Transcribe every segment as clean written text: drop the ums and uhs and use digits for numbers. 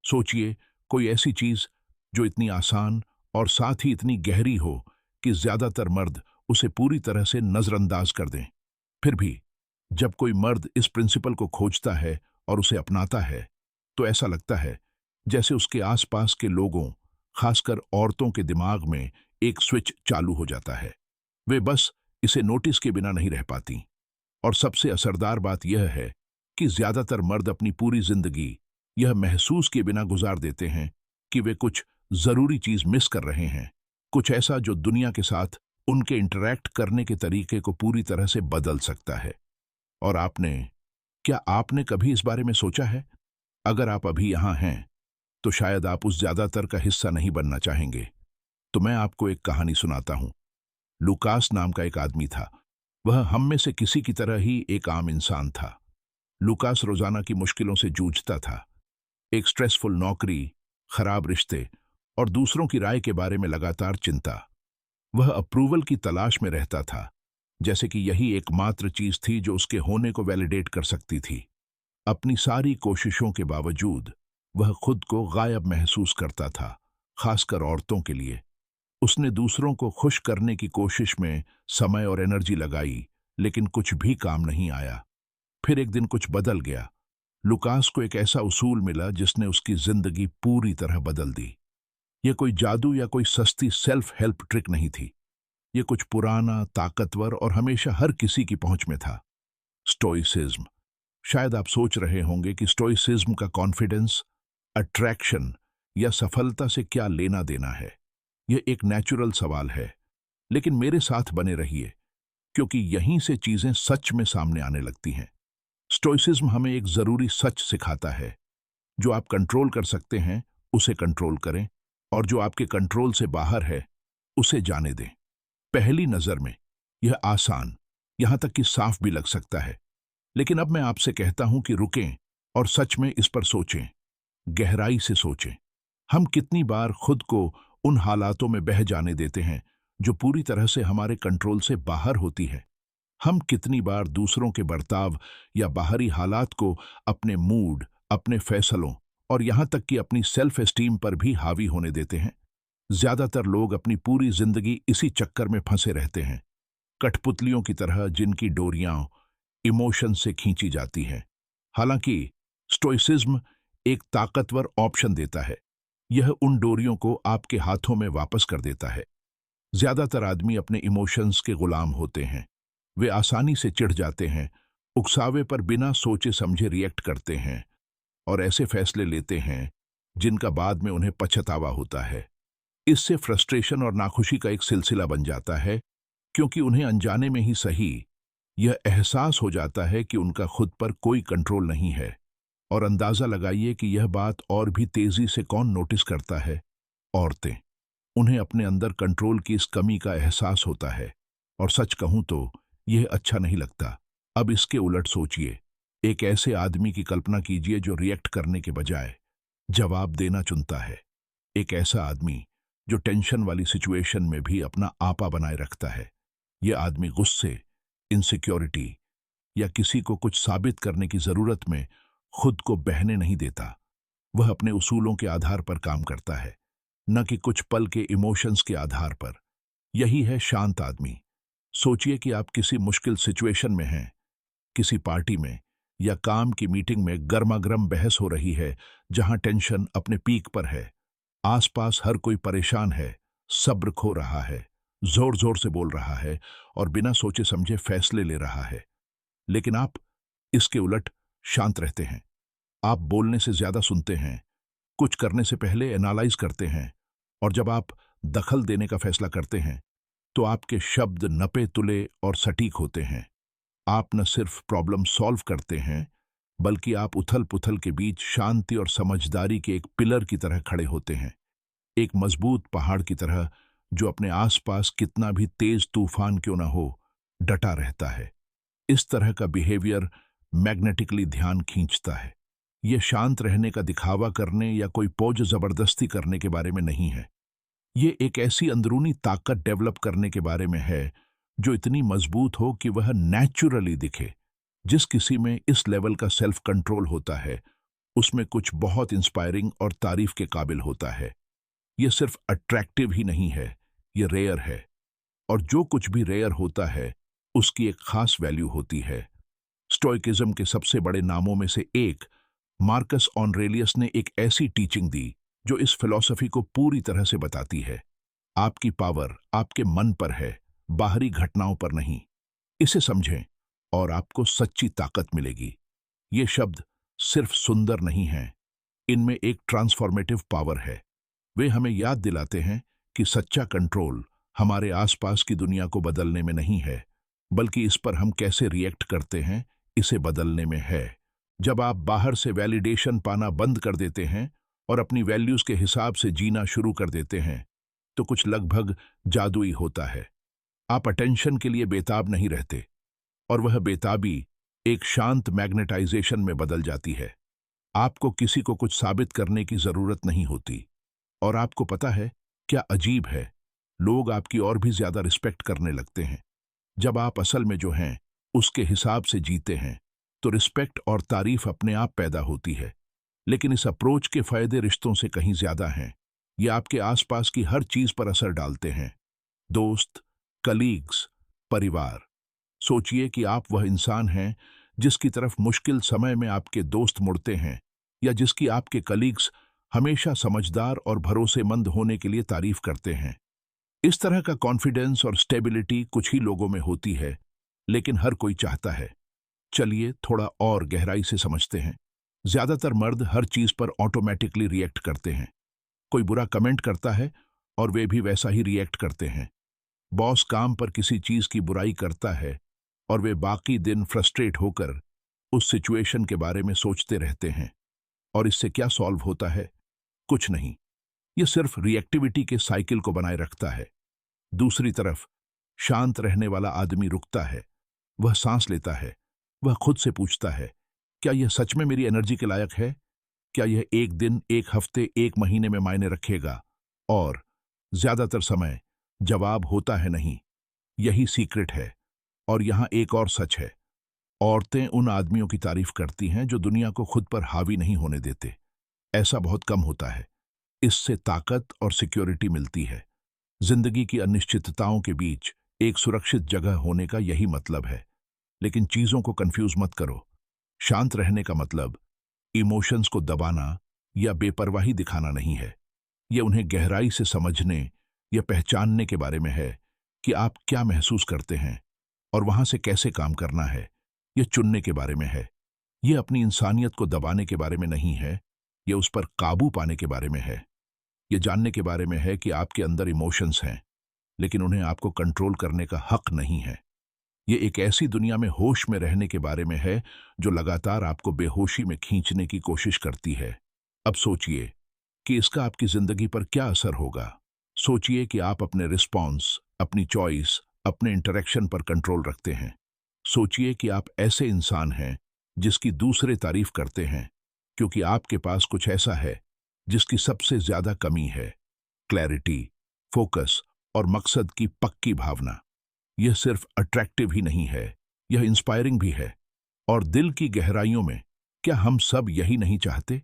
सोचिए, कोई ऐसी चीज जो इतनी आसान और साथ ही इतनी गहरी हो कि ज्यादातर मर्द उसे पूरी तरह से नजरअंदाज कर दें। फिर भी जब कोई मर्द इस प्रिंसिपल को खोजता है और उसे अपनाता है, तो ऐसा लगता है जैसे उसके आसपास के लोगों, खासकर औरतों के दिमाग में एक स्विच चालू हो जाता है। वे बस इसे नोटिस के बिना नहीं रह पाती। और सबसे असरदार बात यह है कि ज्यादातर मर्द अपनी पूरी जिंदगी यह महसूस किए बिना गुजार देते हैं कि वे कुछ जरूरी चीज मिस कर रहे हैं, कुछ ऐसा जो दुनिया के साथ उनके इंटरैक्ट करने के तरीके को पूरी तरह से बदल सकता है। और क्या आपने कभी इस बारे में सोचा है? अगर आप अभी यहां हैं, तो शायद आप उस ज्यादातर का हिस्सा नहीं बनना चाहेंगे। तो मैं आपको एक कहानी सुनाता हूं। लुकास नाम का एक आदमी था। वह हम में से किसी की तरह ही एक आम इंसान था। लुकास रोजाना की मुश्किलों से जूझता था। एक स्ट्रेसफुल नौकरी, खराब रिश्ते और दूसरों की राय के बारे में लगातार चिंता। वह अप्रूवल की तलाश में रहता था, जैसे कि यही एकमात्र चीज थी जो उसके होने को वैलिडेट कर सकती थी। अपनी सारी कोशिशों के बावजूद वह खुद को गायब महसूस करता था, खासकर औरतों के लिए। उसने दूसरों को खुश करने की कोशिश में समय और एनर्जी लगाई, लेकिन कुछ भी काम नहीं आया। फिर एक दिन कुछ बदल गया। लुकास को एक ऐसा उसूल मिला जिसने उसकी जिंदगी पूरी तरह बदल दी। यह कोई जादू या कोई सस्ती सेल्फ हेल्प ट्रिक नहीं थी। यह कुछ पुराना, ताकतवर और हमेशा हर किसी की पहुंच में था। स्टोइसिज्म। शायद आप सोच रहे होंगे कि स्टोइसिज्म का कॉन्फिडेंस, अट्रैक्शन या सफलता से क्या लेना देना है। यह एक नेचुरल सवाल है, लेकिन मेरे साथ बने रहिए, क्योंकि यहीं से चीजें सच में सामने आने लगती हैं। स्टोइसिज्म हमें एक जरूरी सच सिखाता है। जो आप कंट्रोल कर सकते हैं, उसे कंट्रोल करें, और जो आपके कंट्रोल से बाहर है, उसे जाने दें। पहली नजर में यह आसान, यहां तक कि साफ भी लग सकता है, लेकिन अब मैं आपसे कहता हूं कि रुकें और सच में इस पर सोचें, गहराई से सोचें। हम कितनी बार खुद को उन हालातों में बह जाने देते हैं जो पूरी तरह से हमारे कंट्रोल से बाहर होती है। हम कितनी बार दूसरों के बर्ताव या बाहरी हालात को अपने मूड, अपने फैसलों और यहां तक कि अपनी सेल्फ एस्टीम पर भी हावी होने देते हैं। ज्यादातर लोग अपनी पूरी जिंदगी इसी चक्कर में फंसे रहते हैं, कठपुतलियों की तरह जिनकी डोरियां इमोशन से खींची जाती हैं। हालांकि स्टोइसिज्म एक ताकतवर ऑप्शन देता है। यह उन डोरियों को आपके हाथों में वापस कर देता है। ज्यादातर आदमी अपने इमोशंस के गुलाम होते हैं। वे आसानी से चिढ़ जाते हैं, उकसावे पर बिना सोचे समझे रिएक्ट करते हैं और ऐसे फैसले लेते हैं जिनका बाद में उन्हें पछतावा होता है। इससे फ्रस्ट्रेशन और नाखुशी का एक सिलसिला बन जाता है, क्योंकि उन्हें अनजाने में ही सही यह एहसास हो जाता है कि उनका खुद पर कोई कंट्रोल नहीं है। और अंदाजा लगाइए कि यह बात और भी तेजी से कौन नोटिस करता है? औरतें। उन्हें अपने अंदर कंट्रोल की इस कमी का एहसास होता है, और सच कहूं तो यह अच्छा नहीं लगता। अब इसके उलट सोचिए। एक ऐसे आदमी की कल्पना कीजिए जो रिएक्ट करने के बजाय जवाब देना चुनता है। एक ऐसा आदमी जो टेंशन वाली सिचुएशन में भी अपना आपा बनाए रखता है। यह आदमी गुस्से, इनसिक्योरिटी या किसी को कुछ साबित करने की जरूरत में खुद को बहने नहीं देता। वह अपने उसूलों के आधार पर काम करता है, न कि कुछ पल के इमोशंस के आधार पर। यही है शांत आदमी। सोचिए कि आप किसी मुश्किल सिचुएशन में हैं, किसी पार्टी में या काम की मीटिंग में गर्मागर्म बहस हो रही है, जहां टेंशन अपने पीक पर है। आसपास हर कोई परेशान है, सब्र खो रहा है, जोर जोर से बोल रहा है और बिना सोचे समझे फैसले ले रहा है। लेकिन आप इसके उलट शांत रहते हैं। आप बोलने से ज्यादा सुनते हैं, कुछ करने से पहले एनालाइज करते हैं, और जब आप दखल देने का फैसला करते हैं, तो आपके शब्द नपे तुले और सटीक होते हैं। आप न सिर्फ प्रॉब्लम सॉल्व करते हैं, बल्कि आप उथल पुथल के बीच शांति और समझदारी के एक पिलर की तरह खड़े होते हैं, एक मजबूत पहाड़ की तरह जो अपने आसपास कितना भी तेज तूफान क्यों न हो, डटा रहता है। इस तरह का बिहेवियर मैग्नेटिकली ध्यान खींचता है। यह शांत रहने का दिखावा करने या कोई पोज जबरदस्ती करने के बारे में नहीं है। यह एक ऐसी अंदरूनी ताकत डेवलप करने के बारे में है जो इतनी मजबूत हो कि वह नेचुरली दिखे। जिस किसी में इस लेवल का सेल्फ कंट्रोल होता है, उसमें कुछ बहुत इंस्पायरिंग और तारीफ के काबिल होता है। यह सिर्फ अट्रैक्टिव ही नहीं है, यह रेयर है। और जो कुछ भी रेयर होता है उसकी एक खास वैल्यू होती है। स्टोइकिज्म के सबसे बड़े नामों में से एक, मार्कस ऑनरेलियस ने एक ऐसी टीचिंग दी जो इस फिलॉसफी को पूरी तरह से बताती है। आपकी पावर आपके मन पर है, बाहरी घटनाओं पर नहीं। इसे समझें और आपको सच्ची ताकत मिलेगी। ये शब्द सिर्फ सुंदर नहीं हैं, इनमें एक ट्रांसफॉर्मेटिव पावर है। वे हमें याद दिलाते हैं कि सच्चा कंट्रोल हमारे आसपास की दुनिया को बदलने में नहीं है, बल्कि इस पर हम कैसे रिएक्ट करते हैं, इसे बदलने में है। जब आप बाहर से वैलिडेशन पाना बंद कर देते हैं और अपनी वैल्यूज के हिसाब से जीना शुरू कर देते हैं, तो कुछ लगभग जादुई होता है। आप अटेंशन के लिए बेताब नहीं रहते और वह बेताबी एक शांत मैग्नेटाइजेशन में बदल जाती है। आपको किसी को कुछ साबित करने की जरूरत नहीं होती। और आपको पता है क्या अजीब है, लोग आपकी और भी ज्यादा रिस्पेक्ट करने लगते हैं जब आप असल में जो हैं उसके हिसाब से जीते हैं। तो रिस्पेक्ट और तारीफ अपने आप पैदा होती है। लेकिन इस अप्रोच के फायदे रिश्तों से कहीं ज्यादा हैं। ये आपके आसपास की हर चीज पर असर डालते हैं। दोस्त, कलीग्स, परिवार। सोचिए कि आप वह इंसान हैं जिसकी तरफ मुश्किल समय में आपके दोस्त मुड़ते हैं, या जिसकी आपके कलीग्स हमेशा समझदार और भरोसेमंद होने के लिए तारीफ करते हैं। इस तरह का कॉन्फिडेंस और स्टेबिलिटी कुछ ही लोगों में होती है, लेकिन हर कोई चाहता है। चलिए थोड़ा और गहराई से समझते हैं। ज्यादातर मर्द हर चीज पर ऑटोमेटिकली रिएक्ट करते हैं। कोई बुरा कमेंट करता है और वे भी वैसा ही रिएक्ट करते हैं। बॉस काम पर किसी चीज की बुराई करता है और वे बाकी दिन फ्रस्ट्रेट होकर उस सिचुएशन के बारे में सोचते रहते हैं। और इससे क्या सॉल्व होता है? कुछ नहीं। यह सिर्फ रिएक्टिविटी के साइकिल को बनाए रखता है। दूसरी तरफ शांत रहने वाला आदमी रुकता है, वह सांस लेता है, वह खुद से पूछता है, क्या यह सच में मेरी एनर्जी के लायक है? क्या यह एक दिन, एक हफ्ते, एक महीने में मायने रखेगा? और ज्यादातर समय जवाब होता है नहीं। यही सीक्रेट है। और यहां एक और सच है, औरतें उन आदमियों की तारीफ करती हैं जो दुनिया को खुद पर हावी नहीं होने देते। ऐसा बहुत कम होता है। इससे ताकत और सिक्योरिटी मिलती है। जिंदगी की अनिश्चितताओं के बीच एक सुरक्षित जगह होने का यही मतलब है। लेकिन चीजों को कंफ्यूज मत करो। शांत रहने का मतलब इमोशंस को दबाना या बेपरवाही दिखाना नहीं है। यह उन्हें गहराई से समझने या पहचानने के बारे में है कि आप क्या महसूस करते हैं और वहां से कैसे काम करना है। यह चुनने के बारे में है। यह अपनी इंसानियत को दबाने के बारे में नहीं है। यह उस पर काबू पाने के बारे में है। यह जानने के बारे में है कि आपके अंदर इमोशंस हैं, लेकिन उन्हें आपको कंट्रोल करने का हक नहीं है। यह एक ऐसी दुनिया में होश में रहने के बारे में है जो लगातार आपको बेहोशी में खींचने की कोशिश करती है। अब सोचिए कि इसका आपकी जिंदगी पर क्या असर होगा। सोचिए कि आप अपने रिस्पॉन्स, अपनी चॉइस, अपने इंटरेक्शन पर कंट्रोल रखते हैं। सोचिए कि आप ऐसे इंसान हैं जिसकी दूसरे तारीफ करते हैं क्योंकि आपके पास कुछ ऐसा है जिसकी सबसे ज्यादा कमी है, क्लैरिटी, फोकस और मकसद की पक्की भावना। यह सिर्फ अट्रैक्टिव ही नहीं है, यह इंस्पायरिंग भी है। और दिल की गहराइयों में क्या हम सब यही नहीं चाहते?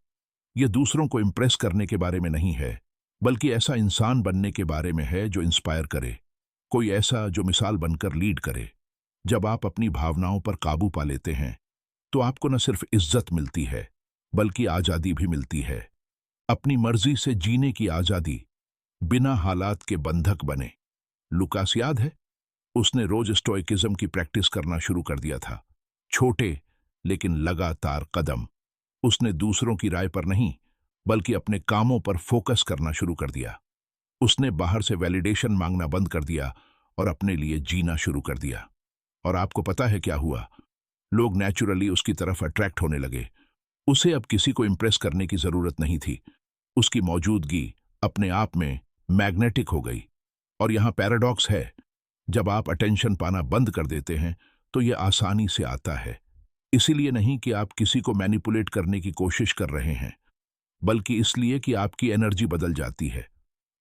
यह दूसरों को इंप्रेस करने के बारे में नहीं है, बल्कि ऐसा इंसान बनने के बारे में है जो इंस्पायर करे। कोई ऐसा जो मिसाल बनकर लीड करे। जब आप अपनी भावनाओं पर काबू पा लेते हैं तो आपको न सिर्फ इज्जत मिलती है, बल्कि आजादी भी मिलती है। अपनी मर्जी से जीने की आजादी, बिना हालात के बंधक बने। लुकास याद है? उसने रोज स्टोइकिज्म की प्रैक्टिस करना शुरू कर दिया था। छोटे लेकिन लगातार कदम। उसने दूसरों की राय पर नहीं, बल्कि अपने कामों पर फोकस करना शुरू कर दिया। उसने बाहर से वैलिडेशन मांगना बंद कर दिया और अपने लिए जीना शुरू कर दिया। और आपको पता है क्या हुआ? लोग नेचुरली उसकी तरफ अट्रैक्ट होने लगे। उसे अब किसी को इंप्रेस करने की जरूरत नहीं थी। उसकी मौजूदगी अपने आप में मैग्नेटिक हो गई। और यहां पैराडॉक्स है, जब आप अटेंशन पाना बंद कर देते हैं तो यह आसानी से आता है। इसीलिए नहीं कि आप किसी को मैनिपुलेट करने की कोशिश कर रहे हैं, बल्कि इसलिए कि आपकी एनर्जी बदल जाती है।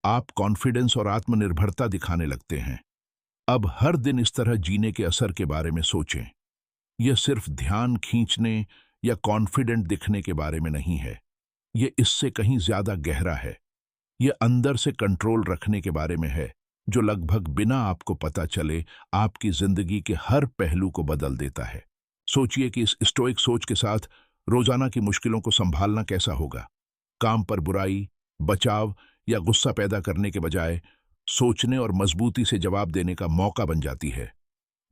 आप कॉन्फिडेंस और आत्मनिर्भरता दिखाने लगते हैं। अब हर दिन इस तरह जीने के असर के बारे में सोचें। यह सिर्फ ध्यान खींचने या कॉन्फिडेंट दिखने के बारे में नहीं है। ये इससे कहीं ज्यादा गहरा है। ये अंदर से कंट्रोल रखने के बारे में है, जो लगभग बिना आपको पता चले आपकी जिंदगी के हर पहलू को बदल देता है। सोचिए कि इस स्टोइक सोच के साथ रोजाना की मुश्किलों को संभालना कैसा होगा। काम पर बुराई, बचाव या गुस्सा पैदा करने के बजाय सोचने और मजबूती से जवाब देने का मौका बन जाती है।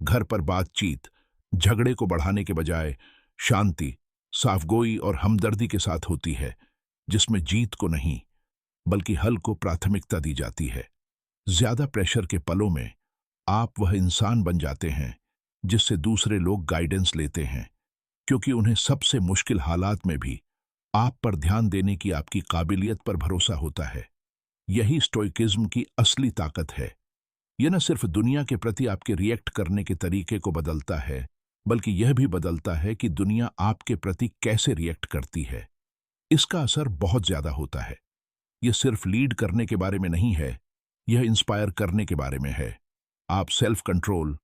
घर पर बातचीत झगड़े को बढ़ाने के बजाय शांति, साफगोई और हमदर्दी के साथ होती है, जिसमें जीत को नहीं बल्कि हल को प्राथमिकता दी जाती है। ज्यादा प्रेशर के पलों में आप वह इंसान बन जाते हैं जिससे दूसरे लोग गाइडेंस लेते हैं, क्योंकि उन्हें सबसे मुश्किल हालात में भी आप पर ध्यान देने की आपकी काबिलियत पर भरोसा होता है। यही स्टोइकिज्म की असली ताकत है। यह न सिर्फ दुनिया के प्रति आपके रिएक्ट करने के तरीके को बदलता है, बल्कि यह भी बदलता है कि दुनिया आपके प्रति कैसे रिएक्ट करती है। इसका असर बहुत ज्यादा होता है। यह सिर्फ लीड करने के बारे में नहीं है, यह इंस्पायर करने के बारे में है। आप सेल्फ कंट्रोल,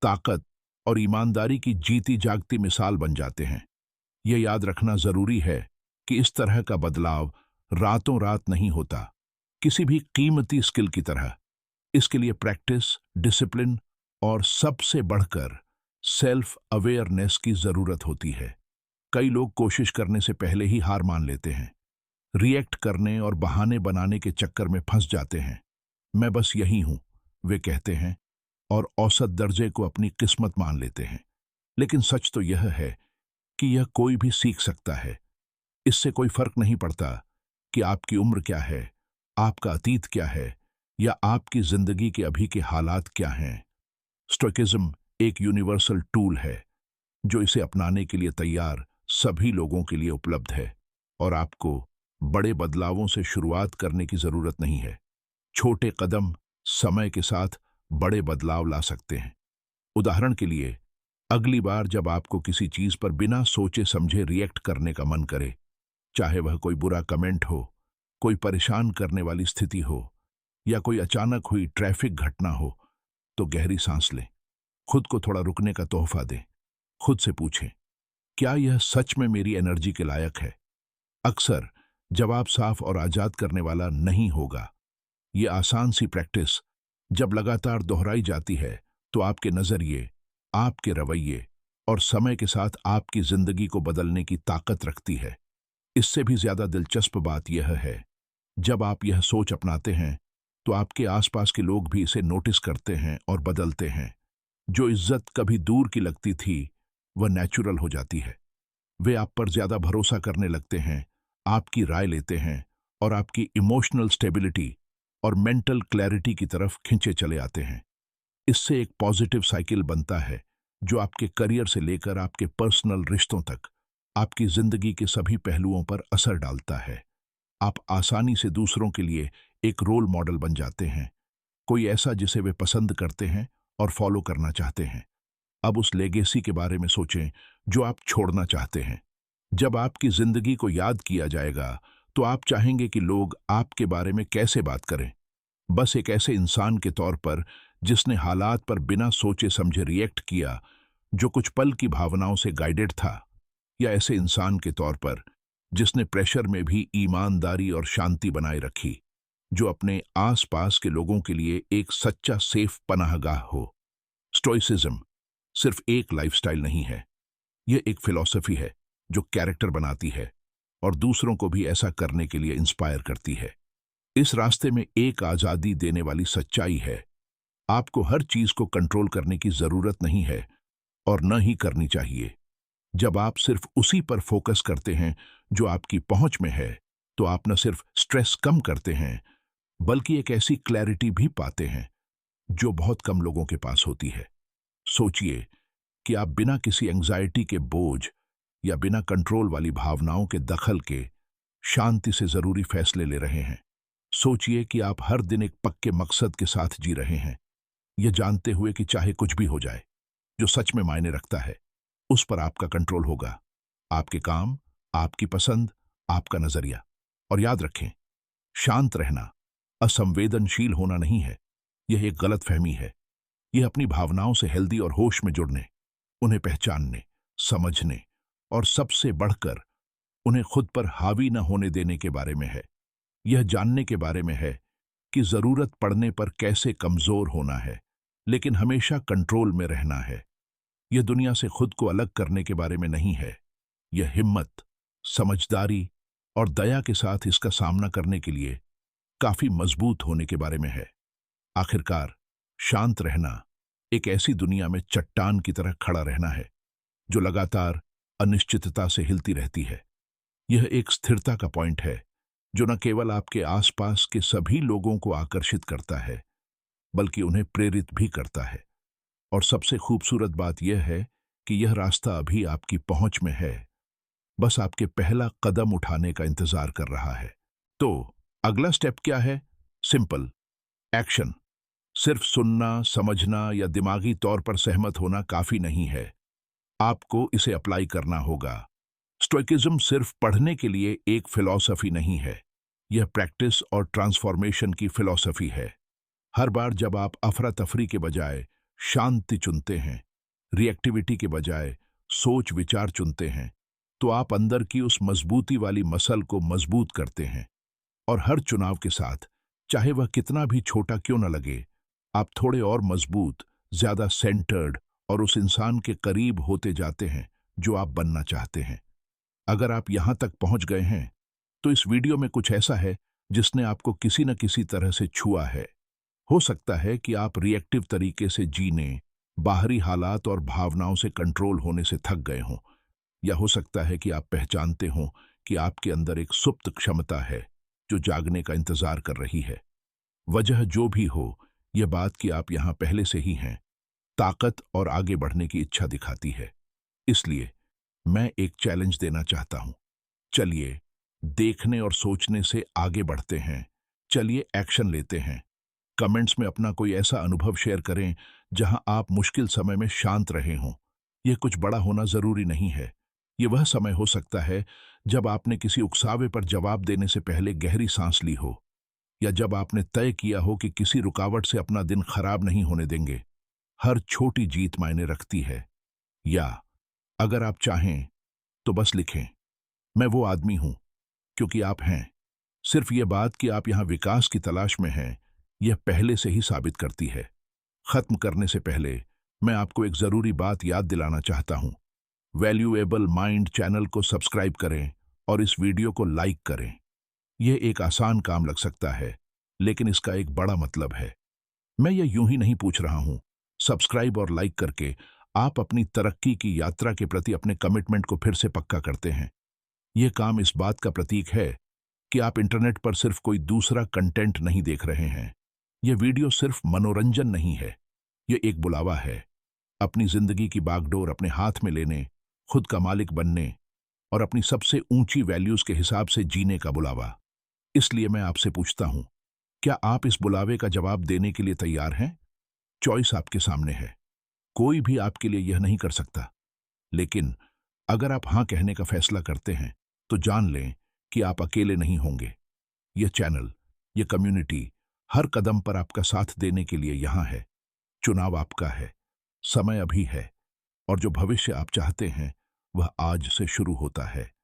ताकत और ईमानदारी की जीती जागती मिसाल बन जाते हैं। यह याद रखना जरूरी है कि इस तरह का बदलाव रातों रात नहीं होता, किसी भी कीमती स्किल की तरह। इसके लिए प्रैक्टिस, डिसिप्लिन और सबसे बढ़कर सेल्फ अवेयरनेस की जरूरत होती है। कई लोग कोशिश करने से पहले ही हार मान लेते हैं, रिएक्ट करने और बहाने बनाने के चक्कर में फंस जाते हैं। मैं बस यही हूं, वे कहते हैं, और औसत दर्जे को अपनी किस्मत मान लेते हैं। लेकिन सच तो यह है कि यह कोई भी सीख सकता है। इससे कोई फर्क नहीं पड़ता कि आपकी उम्र क्या है, आपका अतीत क्या है, या आपकी जिंदगी के अभी के हालात क्या हैं। स्टोइकिज्म एक यूनिवर्सल टूल है जो इसे अपनाने के लिए तैयार सभी लोगों के लिए उपलब्ध है, और आपको बड़े बदलावों से शुरुआत करने की जरूरत नहीं है। छोटे कदम समय के साथ बड़े बदलाव ला सकते हैं। उदाहरण के लिए, अगली बार जब आपको किसी चीज पर बिना सोचे समझे रिएक्ट करने का मन करे, चाहे वह कोई बुरा कमेंट हो, कोई परेशान करने वाली स्थिति हो, या कोई अचानक हुई ट्रैफिक घटना हो, तो गहरी सांस लें। खुद को थोड़ा रुकने का तोहफा दें। खुद से पूछें, क्या यह सच में मेरी एनर्जी के लायक है? अक्सर जवाब साफ और आजाद करने वाला नहीं होगा। यह आसान सी प्रैक्टिस जब लगातार दोहराई जाती है, तो आपके नजरिए, आपके रवैये और समय के साथ आपकी जिंदगी को बदलने की ताकत रखती है। इससे भी ज्यादा दिलचस्प बात यह है, जब आप यह सोच अपनाते हैं, तो आपके आसपास के लोग भी इसे नोटिस करते हैं और बदलते हैं। जो इज्जत कभी दूर की लगती थी, वह नेचुरल हो जाती है। वे आप पर ज्यादा भरोसा करने लगते हैं, आपकी राय लेते हैं और आपकी इमोशनल स्टेबिलिटी और मेंटल क्लैरिटी की तरफ खींचे चले आते हैं। इससे एक पॉजिटिव साइकिल बनता है जो आपके करियर से लेकर आपके पर्सनल रिश्तों तक आपकी जिंदगी के सभी पहलुओं पर असर डालता है। आप आसानी से दूसरों के लिए एक रोल मॉडल बन जाते हैं, कोई ऐसा जिसे वे पसंद करते हैं और फॉलो करना चाहते हैं। अब उस लेगेसी के बारे में सोचें जो आप छोड़ना चाहते हैं। जब आपकी जिंदगी को याद किया जाएगा, तो आप चाहेंगे कि लोग आपके बारे में कैसे बात करें। बस एक ऐसे इंसान के तौर पर जिसने हालात पर बिना सोचे समझे रिएक्ट किया, जो कुछ पल की भावनाओं से गाइडेड था, या ऐसे इंसान के तौर पर जिसने प्रेशर में भी ईमानदारी और शांति बनाए रखी, जो अपने आसपास के लोगों के लिए एक सच्चा सेफ पनाहगाह हो। स्टोइसिज्म सिर्फ एक लाइफस्टाइल नहीं है, यह एक फिलॉसफी है जो कैरेक्टर बनाती है और दूसरों को भी ऐसा करने के लिए इंस्पायर करती है। इस रास्ते में एक आजादी देने वाली सच्चाई है, आपको हर चीज को कंट्रोल करने की जरूरत नहीं है और न ही करनी चाहिए। जब आप सिर्फ उसी पर फोकस करते हैं जो आपकी पहुंच में है, तो आप न सिर्फ स्ट्रेस कम करते हैं, बल्कि एक ऐसी क्लैरिटी भी पाते हैं जो बहुत कम लोगों के पास होती है। सोचिए कि आप बिना किसी एंग्जाइटी के बोझ या बिना कंट्रोल वाली भावनाओं के दखल के शांति से जरूरी फैसले ले रहे हैं। सोचिए कि आप हर दिन एक पक्के मकसद के साथ जी रहे हैं, यह जानते हुए कि चाहे कुछ भी हो जाए, जो सच में मायने रखता है उस पर आपका कंट्रोल होगा। आपके काम, आपकी पसंद, आपका नजरिया। और याद रखें, शांत रहना असंवेदनशील होना नहीं है, यह एक गलतफहमी है। यह अपनी भावनाओं से हेल्दी और होश में जुड़ने, उन्हें पहचानने, समझने और सबसे बढ़कर उन्हें खुद पर हावी न होने देने के बारे में है। यह जानने के बारे में है कि जरूरत पड़ने पर कैसे कमजोर होना है, लेकिन हमेशा कंट्रोल में रहना है। यह दुनिया से खुद को अलग करने के बारे में नहीं है। यह हिम्मत, समझदारी और दया के साथ इसका सामना करने के लिए काफी मजबूत होने के बारे में है। आखिरकार शांत रहना एक ऐसी दुनिया में चट्टान की तरह खड़ा रहना है जो लगातार अनिश्चितता से हिलती रहती है। यह एक स्थिरता का पॉइंट है जो न केवल आपके आसपास के सभी लोगों को आकर्षित करता है, बल्कि उन्हें प्रेरित भी करता है। और सबसे खूबसूरत बात यह है कि यह रास्ता अभी आपकी पहुंच में है, बस आपके पहला कदम उठाने का इंतजार कर रहा है। तो अगला स्टेप क्या है? Simple, action. सिर्फ सुनना, समझना या दिमागी तौर पर सहमत होना काफी नहीं है। आपको इसे अप्लाई करना होगा। स्टोइकिज्म सिर्फ पढ़ने के लिए एक फिलॉसफी नहीं है, यह प्रैक्टिस और ट्रांसफॉर्मेशन की फिलॉसफी है। हर बार जब आप अफरा तफरी के बजाय शांति चुनते हैं, रिएक्टिविटी के बजाय सोच विचार चुनते हैं, तो आप अंदर की उस मजबूती वाली मसल को मजबूत करते हैं। और हर चुनाव के साथ, चाहे वह कितना भी छोटा क्यों न लगे, आप थोड़े और मजबूत, ज्यादा सेंटर्ड और उस इंसान के करीब होते जाते हैं जो आप बनना चाहते हैं। अगर आप यहां तक पहुंच गए हैं, तो इस वीडियो में कुछ ऐसा है जिसने आपको किसी न किसी तरह से छुआ है। हो सकता है कि आप रिएक्टिव तरीके से जीने, बाहरी हालात और भावनाओं से कंट्रोल होने से थक गए हों, या हो सकता है कि आप पहचानते हों कि आपके अंदर एक सुप्त क्षमता है जो जागने का इंतजार कर रही है। वजह जो भी हो, यह बात कि आप यहां पहले से ही हैं, ताकत और आगे बढ़ने की इच्छा दिखाती है। इसलिए मैं एक चैलेंज देना चाहता हूं। चलिए देखने और सोचने से आगे बढ़ते हैं। चलिए एक्शन लेते हैं। कमेंट्स में अपना कोई ऐसा अनुभव शेयर करें जहां आप मुश्किल समय में शांत रहे हों। यह कुछ बड़ा होना जरूरी नहीं है। यह वह समय हो सकता है जब आपने किसी उकसावे पर जवाब देने से पहले गहरी सांस ली हो, या जब आपने तय किया हो कि किसी रुकावट से अपना दिन खराब नहीं होने देंगे। हर छोटी जीत मायने रखती है। या अगर आप चाहें तो बस लिखें, मैं वो आदमी हूं, क्योंकि आप हैं। सिर्फ यह बात कि आप यहां विकास की तलाश में हैं, यह पहले से ही साबित करती है। खत्म करने से पहले मैं आपको एक जरूरी बात याद दिलाना चाहता हूं। वैल्यूएबल माइंड चैनल को सब्सक्राइब करें और इस वीडियो को लाइक करें। यह एक आसान काम लग सकता है, लेकिन इसका एक बड़ा मतलब है। मैं यह यूं ही नहीं पूछ रहा हूं। सब्सक्राइब और लाइक करके आप अपनी तरक्की की यात्रा के प्रति अपने कमिटमेंट को फिर से पक्का करते हैं। यह काम इस बात का प्रतीक है कि आप इंटरनेट पर सिर्फ कोई दूसरा कंटेंट नहीं देख रहे हैं। यह वीडियो सिर्फ मनोरंजन नहीं है, यह एक बुलावा है। अपनी जिंदगी की बागडोर अपने हाथ में लेने, खुद का मालिक बनने और अपनी सबसे ऊंची वैल्यूज के हिसाब से जीने का बुलावा। इसलिए मैं आपसे पूछता हूं, क्या आप इस बुलावे का जवाब देने के लिए तैयार हैं? चॉइस आपके सामने है। कोई भी आपके लिए यह नहीं कर सकता। लेकिन अगर आप हां कहने का फैसला करते हैं, तो जान लें कि आप अकेले नहीं होंगे। यह चैनल, यह कम्युनिटी हर कदम पर आपका साथ देने के लिए यहां है। चुनाव आपका है, समय अभी है, और जो भविष्य आप चाहते हैं वह आज से शुरू होता है।